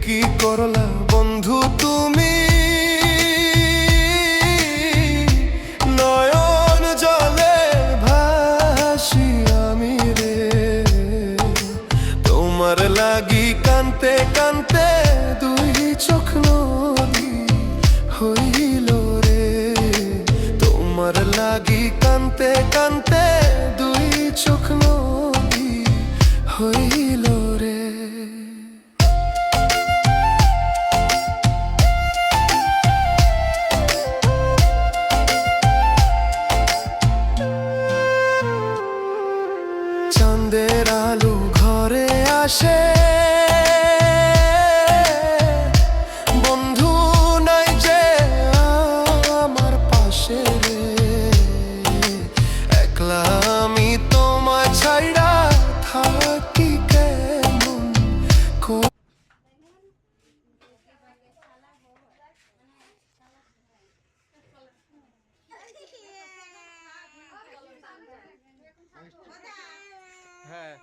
কি করলা বন্ধু তুমি, নয়ন জলে ভাসি আমি রে। তোমার লাগি কানতে কানতে দুই চোখ নদী হইল রে। তোমার লাগি কানতে কানতে দুই চোখ নদী হইল রে। চাঁদের আলো ঘরে আসে, বন্ধু নাই যে আমার পাশে রে। একলা আমি তোমায় ছাইড়া থাকি কেমন হ্যাঁ।